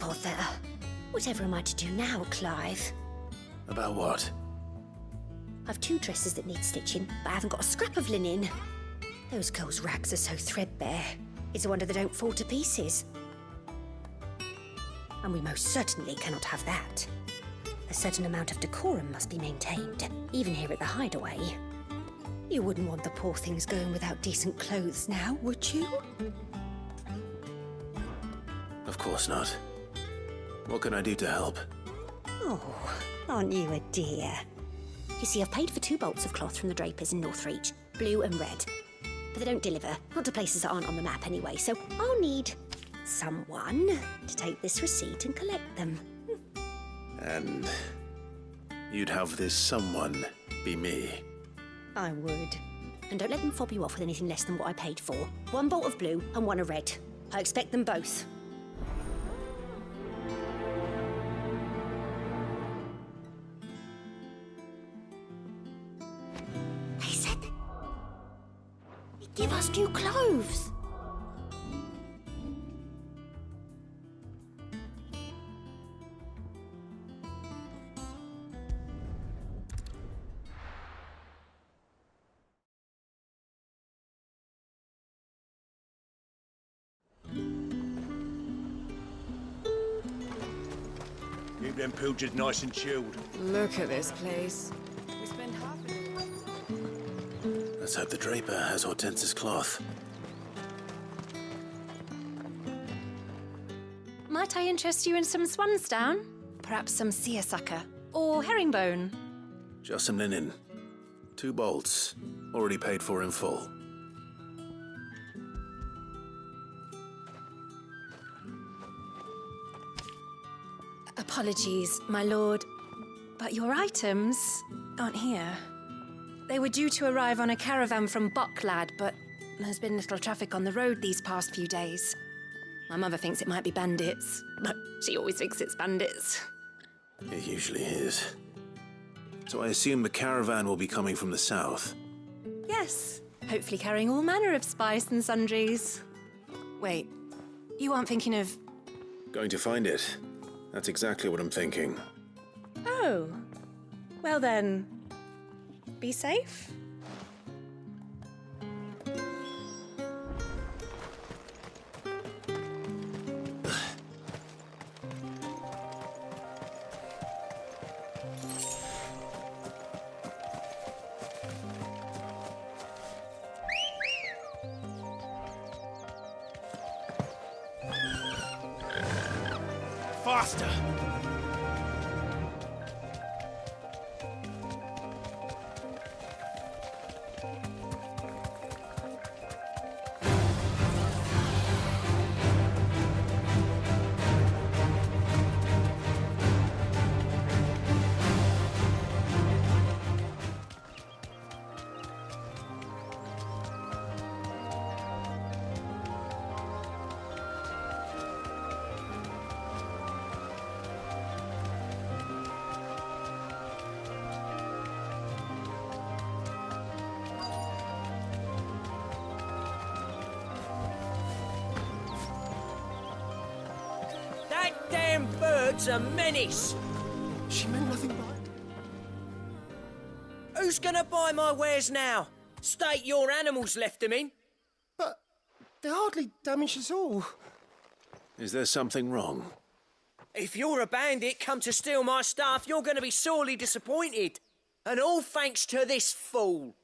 bother. Whatever am I to do now, Clive? About what? I've 2 dresses that need stitching, but I haven't got a scrap of linen. Those girls' rags are so threadbare. It's a wonder they don't fall to pieces. And we most certainly cannot have that. A certain amount of decorum must be maintained, even here at the Hideaway. You wouldn't want the poor things going without decent clothes now, would you? Of course not. What can I do to help? Oh, aren't you a dear? You see, I've paid for 2 bolts of cloth from the drapers in Northreach, blue and red. But they don't deliver, not to places that aren't on the map anyway, so I'll need someone to take this receipt and collect them. And you'd have this someone be me? I would. And don't let them fob you off with anything less than what I paid for. 1 bolt of blue and 1 of red. I expect them both. They said they'd give us new clothes. Keep them pilchards nice and chilled. Look at this place. We spend half an hour. Let's hope the draper has Hortense's cloth. Might I interest you in some swansdown? Perhaps some seersucker or herringbone? Just some linen. 2 bolts. Already paid for in full. Apologies, my lord, but your items aren't here. They were due to arrive on a caravan from Bocklad, but there's been little traffic on the road these past few days. My mother thinks it might be bandits, but she always thinks it's bandits. It usually is. So I assume the caravan will be coming from the south. Yes, hopefully carrying all manner of spice and sundries. Wait, you aren't thinking of... Going to find it. That's exactly what I'm thinking. Oh, well then, be safe. Faster! That damn bird's a menace! She meant nothing by it. Who's gonna buy my wares now? State your animals left them in. But they hardly damaged us all. Is there something wrong? If you're a bandit come to steal my stuff, you're gonna be sorely disappointed. And all thanks to this fool.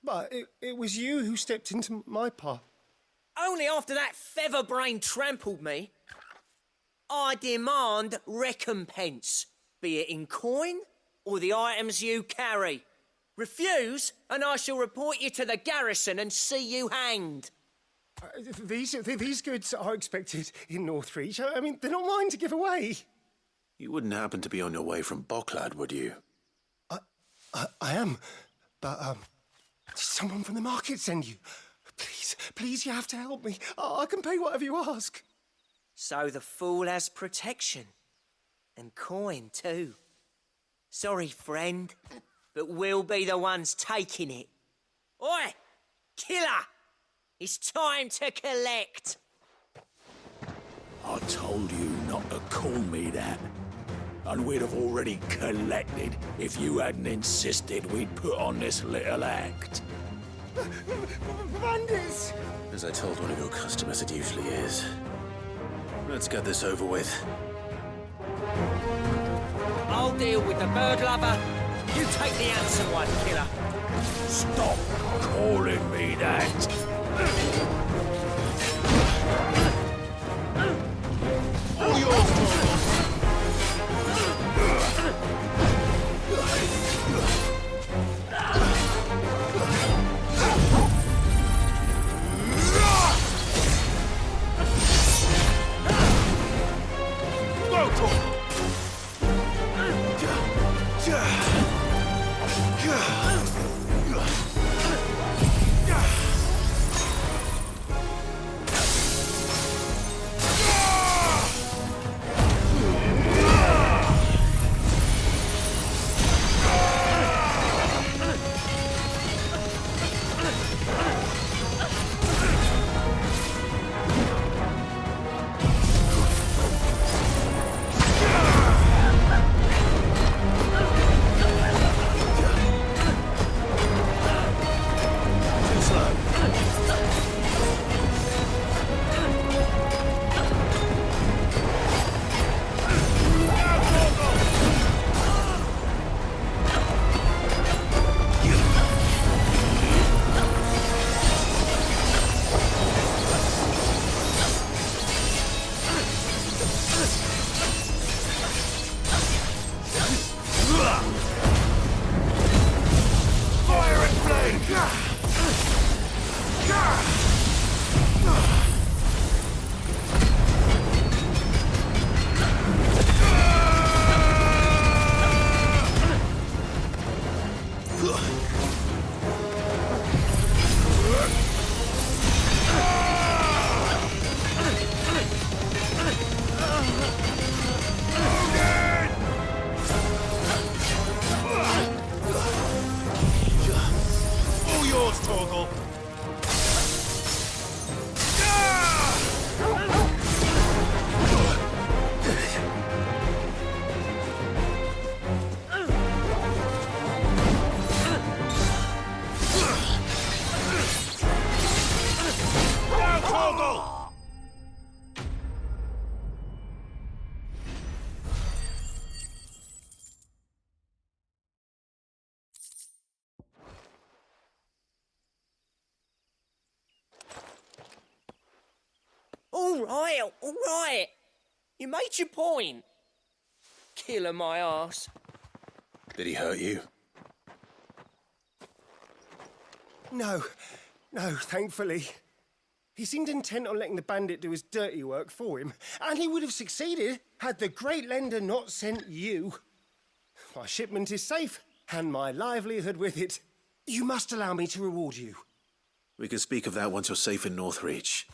But it was you who stepped into my path. Only after that feather-brain trampled me. I demand recompense, be it in coin or the items you carry. Refuse, and I shall report you to the garrison and see you hanged. These goods are expected in Northreach. I mean, they're not mine to give away. You wouldn't happen to be on your way from Bocklad, would you? I am, but did someone from the market send you? Please, you have to help me. I can pay whatever you ask. So the fool has protection. And coin, too. Sorry, friend, but we'll be the ones taking it. Oi! Killer! It's time to collect! Our told you not to call me that. And we'd have already collected if you hadn't insisted we'd put on this little act. Bandits! As I told one of your customers, it usually is. Let's get this over with. I'll deal with the bird lover. You take the handsome one, killer. Stop calling me that. All yours, Torgal. All right. You made your point. Killer my ass. Did he hurt you? No, thankfully. He seemed intent on letting the bandit do his dirty work for him, and he would have succeeded had the great lender not sent you. My shipment is safe, and my livelihood with it. You must allow me to reward you. We can speak of that once you're safe in Northreach.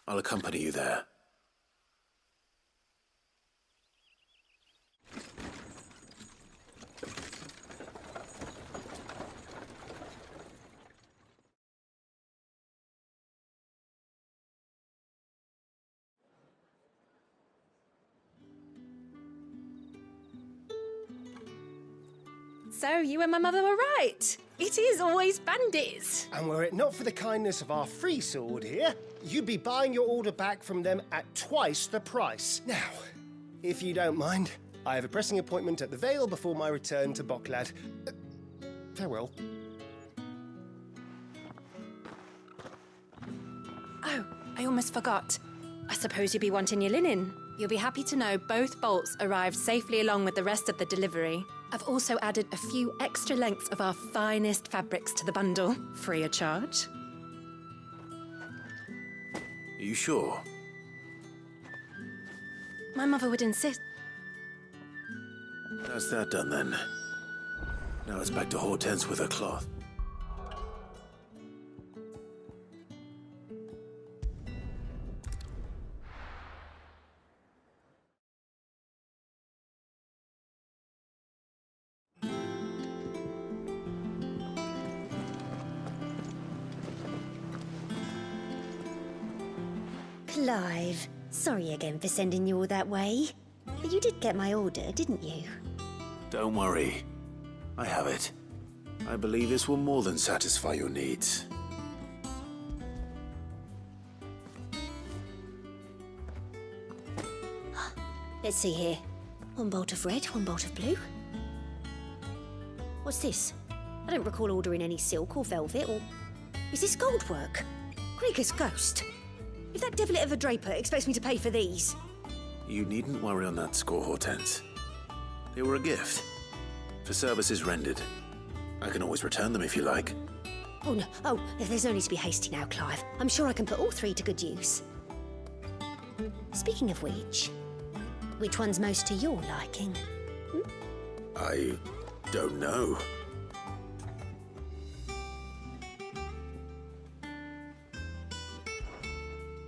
I'll accompany you there. So you and my mother were right. It is always bandits. And were it not for the kindness of our free sword here, you'd be buying your order back from them at twice the price. Now, if you don't mind, I have a pressing appointment at the Vale before my return to Boklad. Farewell. Oh, I almost forgot. I suppose you'll be wanting your linen. You'll be happy to know both bolts arrived safely along with the rest of the delivery. I've also added a few extra lengths of our finest fabrics to the bundle, free of charge. Are you sure? My mother would insist. That's that done then. Now it's back to Hortense with her cloth. Clive, Sorry again for sending you all that way. But you did get my order, didn't you? Don't worry. I have it. I believe this will more than satisfy your needs. Let's see here. 1 bolt of red, 1 bolt of blue. What's this? I don't recall ordering any silk or velvet or... Is this gold work? Krieger's ghost. If that devilit of a draper expects me to pay for these... You needn't worry on that score, Hortense. They were a gift. For services rendered. I can always return them if you like. Oh, no. Oh, there's no need to be hasty now, Clive. I'm sure I can put all 3 to good use. Speaking of which one's most to your liking? I don't know.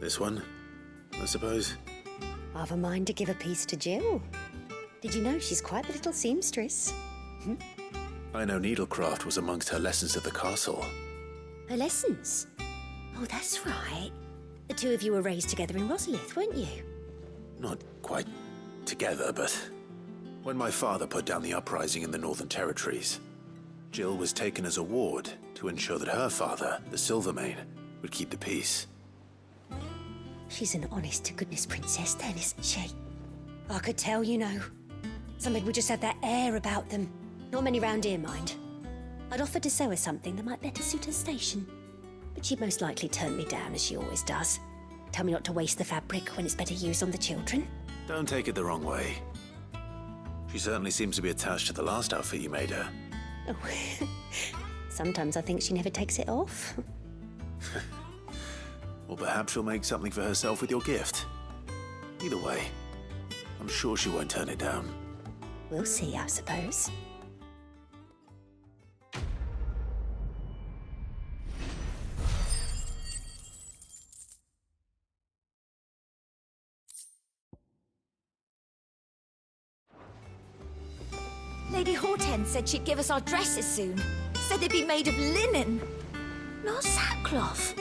This one, I suppose. I've a mind to give a piece to Jill. Did you know she's quite the little seamstress? I know needlecraft was amongst her lessons at the castle. Her lessons? Oh, that's right. The 2 of you were raised together in Rosalith, weren't you? Not quite together, but when my father put down the uprising in the Northern Territories, Jill was taken as a ward to ensure that her father, the Silvermane, would keep the peace. She's an honest-to-goodness princess then, isn't she? I could tell, you know. Some people just have that air about them. Not many round here, mind. I'd offered to sew her something that might better suit her station. But she'd most likely turn me down, as she always does. Tell me not to waste the fabric when it's better used on the children. Don't take it the wrong way. She certainly seems to be attached to the last outfit you made her. Oh, sometimes I think she never takes it off. Or perhaps she'll make something for herself with your gift. Either way, I'm sure she won't turn it down. We'll see, I suppose. Lady Hortense said she'd give us our dresses soon. Said they'd be made of linen. Not sackcloth.